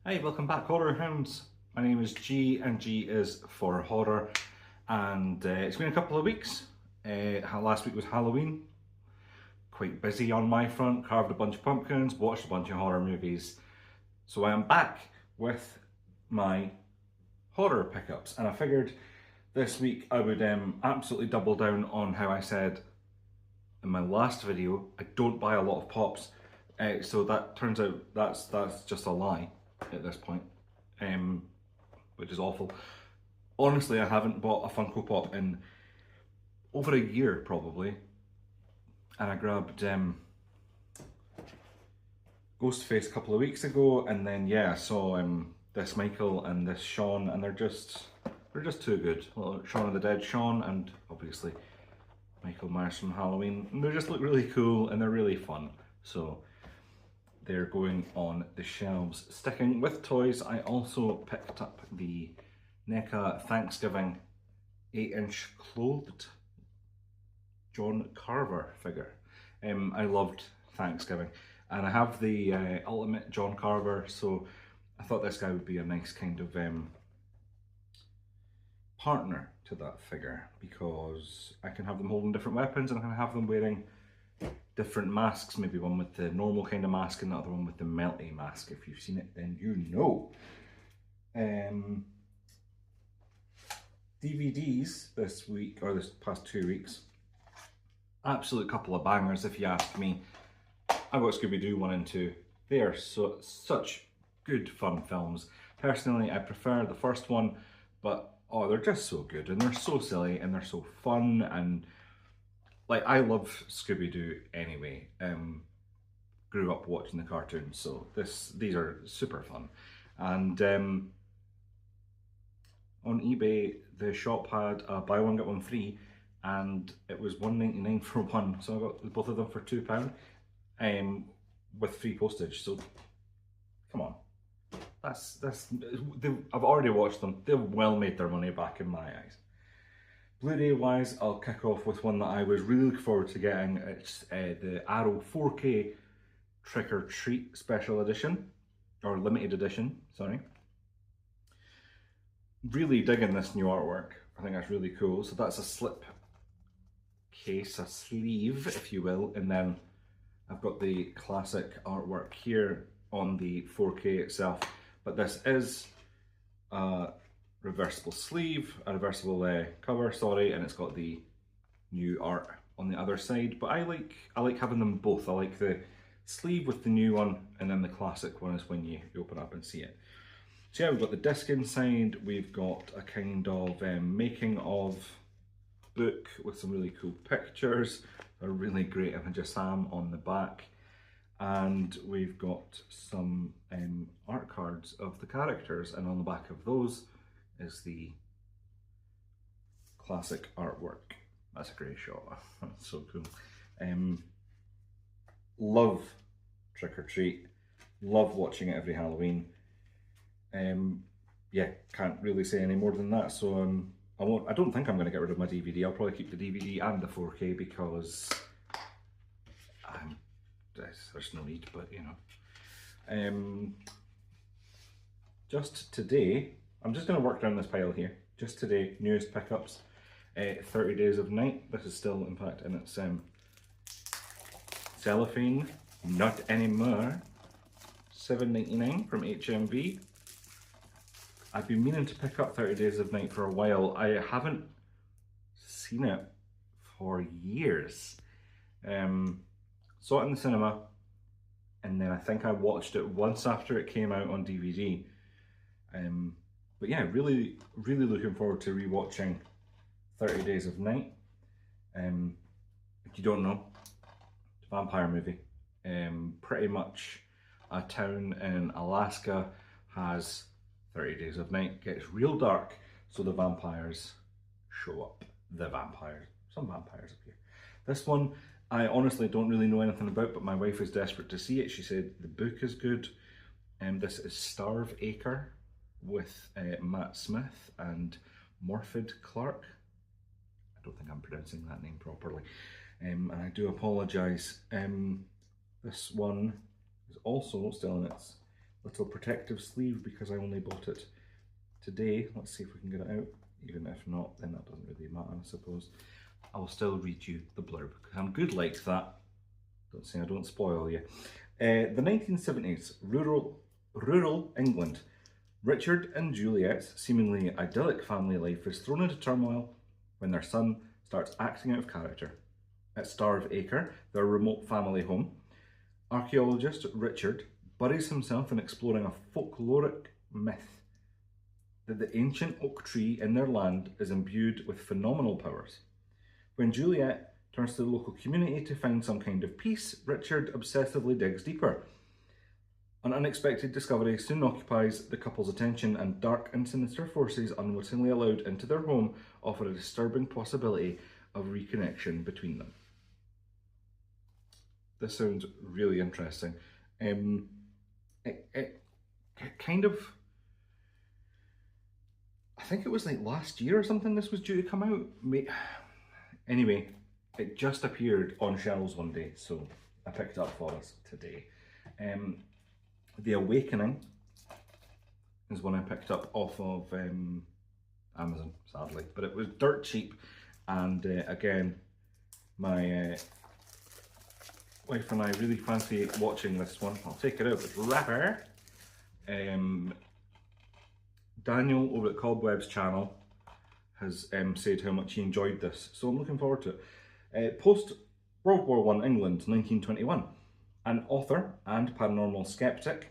Hey, welcome back, Horror Hounds. My name is G, and G is for horror. And it's been a couple of weeks. Last week was Halloween. Quite busy on my front. Carved a bunch of pumpkins, watched a bunch of horror movies. So I am back with my horror pickups, and I figured this week I would absolutely double down on how I said in my last video I don't buy a lot of pops. So that turns out that's just a lie at this point, which is awful. Honestly, I haven't bought a Funko Pop in over a year probably, and I grabbed Ghostface a couple of weeks ago, and then yeah, I saw this Michael and this Sean, and they're just too good. Well, Shaun of the Dead Sean, and obviously Michael Myers from Halloween, and they just look really cool and they're really fun. So they're going on the shelves. Sticking with toys, I also picked up the NECA Thanksgiving 8-inch clothed John Carver figure. I loved Thanksgiving, and I have the Ultimate John Carver, so I thought this guy would be a nice kind of partner to that figure, because I can have them holding different weapons and I can have them wearing different masks, maybe one with the normal kind of mask and the other one with the melty mask. If you've seen it, then you know. DVDs this week, or this past 2 weeks, absolute couple of bangers if you ask me. I got Scooby-Doo 1 and 2. They are such good fun films. Personally, I prefer the first one, but oh, they're just so good, and they're so silly, and they're so fun, and like, I love Scooby-Doo anyway. Grew up watching the cartoons, so these are super fun. And on eBay, the shop had a buy one get one free, and it was £1.99 for one, so I got both of them for £2, with free postage. So come on, I've already watched them. They've well made their money back in my eyes. Blu-ray wise, I'll kick off with one that I was really looking forward to getting. It's the Arrow 4K Trick or Treat Special Edition, or Limited Edition, sorry. Really digging this new artwork. I think that's really cool. So that's a slip case, a sleeve, if you will, and then I've got the classic artwork here on the 4K itself. But this is reversible sleeve, a reversible cover, sorry, and it's got the new art on the other side. But I like having them both. I like the sleeve with the new one, and then the classic one is when you open up and see it. So yeah, we've got the disc inside, we've got a kind of making of book with some really cool pictures, a really great image of Sam on the back, and we've got some art cards of the characters, and on the back of those is the classic artwork. That's a great shot. That's so cool. Love Trick or Treat. Love watching it every Halloween. Yeah, can't really say any more than that. So I don't think I'm going to get rid of my DVD. I'll probably keep the DVD and the 4K, because there's no need. But you know, just today, I'm just going to work down this pile here. Just today, newest pickups, 30 Days of Night. This is still, in fact, in its cellophane. Not anymore. $7.99 from HMV. I've been meaning to pick up 30 Days of Night for a while. I haven't seen it for years. Saw it in the cinema, and then I think I watched it once after it came out on DVD. But yeah, really looking forward to rewatching 30 Days of Night. If you don't know, it's a vampire movie. Pretty much a town in Alaska has 30 Days of Night, gets real dark, so the vampires show up. Some vampires appear. This one, I honestly don't really know anything about, but my wife is desperate to see it. She said the book is good. This is Starve Acre with Matt Smith and Morfydd Clark. I don't think I'm pronouncing that name properly, and I do apologise. This one is also still in its little protective sleeve because I only bought it today. Let's see if we can get it out. Even if not, then that doesn't really matter, I suppose. I will still read you the blurb because I'm good like that. Don't say I don't spoil you. The 1970s, rural England. Richard and Juliet's seemingly idyllic family life is thrown into turmoil when their son starts acting out of character. At Starve Acre, their remote family home, archaeologist Richard buries himself in exploring a folkloric myth that the ancient oak tree in their land is imbued with phenomenal powers. When Juliet turns to the local community to find some kind of peace, Richard obsessively digs deeper. An unexpected discovery soon occupies the couple's attention, and dark and sinister forces unwittingly allowed into their home offer a disturbing possibility of reconnection between them. This sounds really interesting. It kind of, I think it was like last year or something this was due to come out. Anyway, it just appeared on shelves one day, so I picked it up for us today. The Awakening is one I picked up off of Amazon, sadly, but it was dirt cheap, and again, my wife and I really fancy watching this one. I'll take it out with wrapper. Daniel over at Cobweb's channel has said how much he enjoyed this, so I'm looking forward to it. Post World War I England, 1921. An author and paranormal skeptic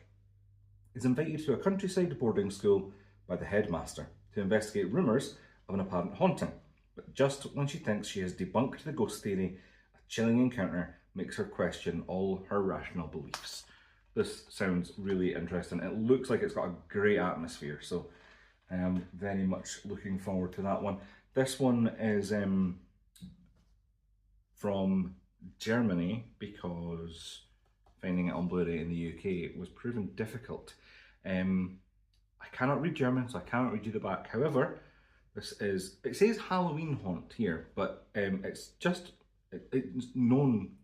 is invited to a countryside boarding school by the headmaster to investigate rumours of an apparent haunting. But just when she thinks she has debunked the ghost theory, a chilling encounter makes her question all her rational beliefs. This sounds really interesting. It looks like it's got a great atmosphere, so I am very much looking forward to that one. This one is from Germany because finding it on Blu-ray in the UK was proven difficult. I cannot read German, so I cannot read you the back. However, it says Halloween Haunt here, but it's just, it's known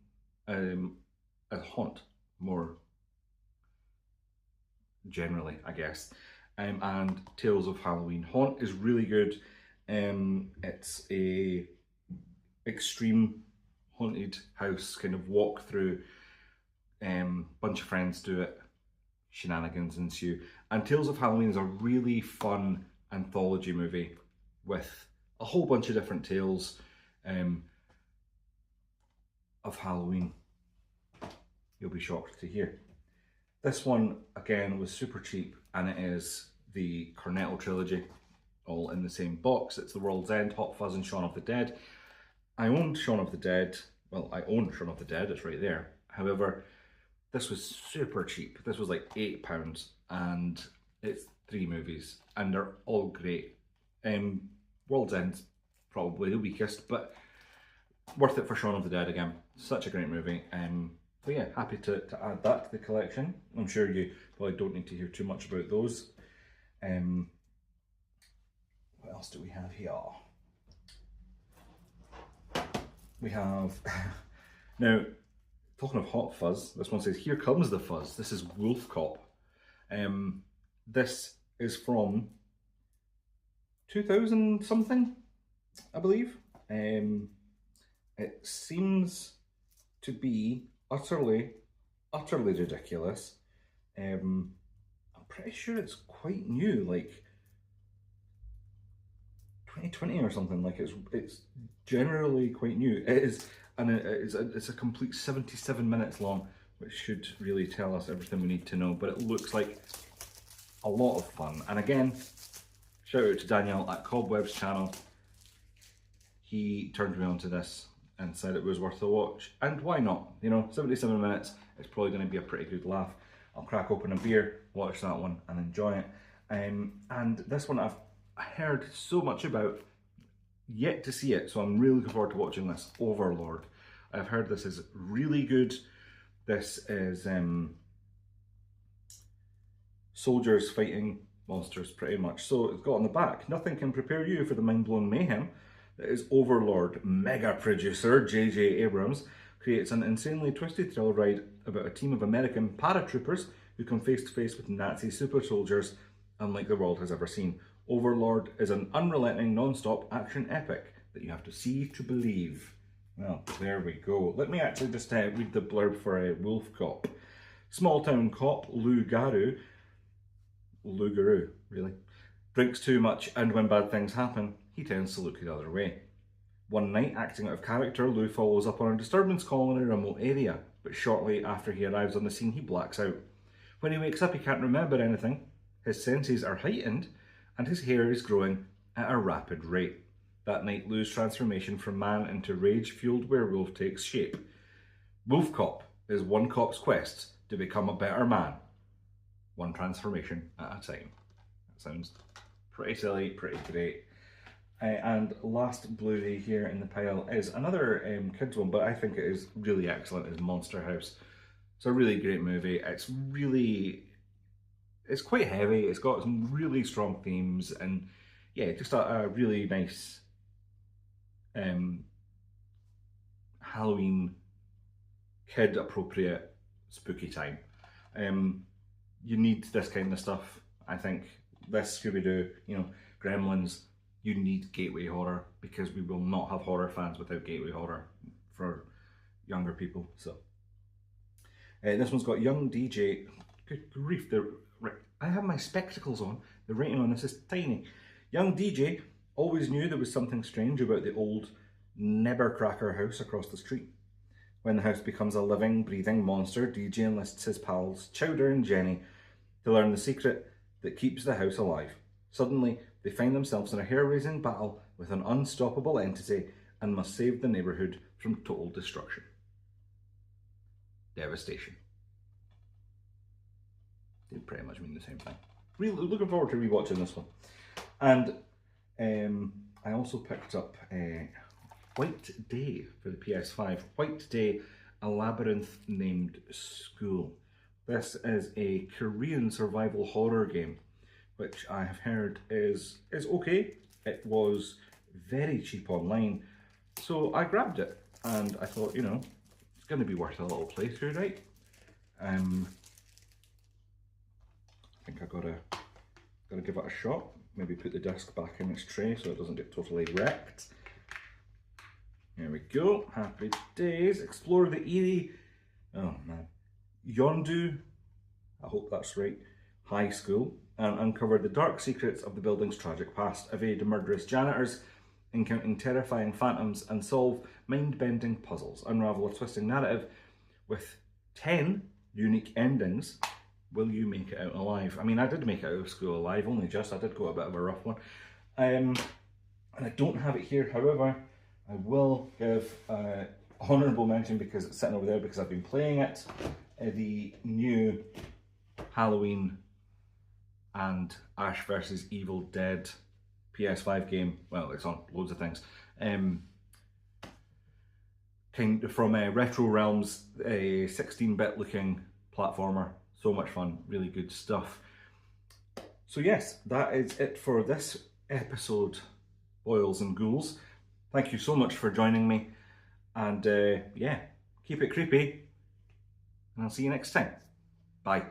as Haunt more generally, I guess. And Tales of Halloween Haunt is really good. It's a extreme haunted house kind of walk through. Bunch of friends do it, shenanigans ensue. And Tales of Halloween is a really fun anthology movie with a whole bunch of different tales of Halloween. You'll be shocked to hear. This one, again, was super cheap, and it is the Cornetto trilogy, all in the same box. It's The World's End, Hot Fuzz, and Shaun of the Dead. I owned Shaun of the Dead. Well, I owned Shaun of the Dead, it's right there. However, this was super cheap. This was like £8, and it's 3 movies, and they're all great. World's End's probably the weakest, but worth it for Shaun of the Dead again. Such a great movie. So yeah, happy to add that to the collection. I'm sure you probably don't need to hear too much about those. What else do we have here? We have, now, talking of Hot Fuzz, this one says, "Here comes the fuzz." This is Wolf Cop. This is from 2000 something, I believe. It seems to be utterly ridiculous. I'm pretty sure it's quite new, like 2020 or something. Like it's generally quite new. It is, and it's a complete 77 minutes long, which should really tell us everything we need to know. But it looks like a lot of fun. And again, shout out to Daniel at Cobweb's channel. He turned me on to this and said it was worth a watch, and why not? You know, 77 minutes, it's probably going to be a pretty good laugh. I'll crack open a beer, watch that one, and enjoy it. And this one I've heard so much about, yet to see it, so I'm really looking forward to watching this. Overlord. I've heard this is really good. This is soldiers fighting monsters, pretty much. So it's got on the back, "Nothing can prepare you for the mind-blowing mayhem that is Overlord." Mega producer J.J. Abrams creates an insanely twisted thrill ride about a team of American paratroopers who come face to face with Nazi super soldiers unlike the world has ever seen. Overlord is an unrelenting, non-stop action epic that you have to see to believe. Well, there we go. Let me actually just read the blurb for Wolf Cop. Small-town cop Lou Garou, really, drinks too much, and when bad things happen, he tends to look the other way. One night, acting out of character, Lou follows up on a disturbance call in a remote area, but shortly after he arrives on the scene, he blacks out. When he wakes up, he can't remember anything, his senses are heightened, and his hair is growing at a rapid rate. That night, Lou's transformation from man into rage-fueled werewolf takes shape. Wolf Cop is one cop's quest to become a better man, one transformation at a time. That sounds pretty silly, pretty great. And last Blu-ray here in the pile is another kids one, but I think it is really excellent, is Monster House. It's a really great movie. It's quite heavy, it's got some really strong themes, and yeah, just a really nice Halloween kid appropriate spooky time. You need this kind of stuff. I think this Scooby-Doo, you know, Gremlins, you need gateway horror, because we will not have horror fans without gateway horror for younger people. So this one's got young DJ. Good grief, I have my spectacles on. The rating on this is tiny. Young DJ always knew there was something strange about the old Nebercracker house across the street. When the house becomes a living, breathing monster, DJ enlists his pals Chowder and Jenny to learn the secret that keeps the house alive. Suddenly, they find themselves in a hair-raising battle with an unstoppable entity and must save the neighbourhood from total destruction. Devastation. They pretty much mean the same thing. Really looking forward to rewatching this one. And I also picked up White Day for the PS5. White Day, a labyrinth named school. This is a Korean survival horror game, which I have heard is okay. It was very cheap online, so I grabbed it and I thought, you know, it's going to be worth a little playthrough, right? I think I gotta give it a shot. Maybe put the disc back in its tray so it doesn't get totally wrecked. Here we go. Happy days. Explore the eerie, oh man, Yondu, I hope that's right, high school, and uncover the dark secrets of the building's tragic past. Evade murderous janitors, encountering terrifying phantoms, and solve mind-bending puzzles. Unravel a twisting narrative with 10 unique endings. Will you make it out alive? I mean, I did make it out of school alive, only just. I did go a bit of a rough one. And I don't have it here, however, I will give honourable mention, because it's sitting over there, because I've been playing it, the new Halloween and Ash vs Evil Dead PS5 game. Well, it's on loads of things. Kind of from Retro Realms, a 16-bit looking platformer. So much fun, really good stuff. So yes, that is it for this episode, Boils and Ghouls. Thank you so much for joining me, and yeah, keep it creepy, and I'll see you next time. Bye.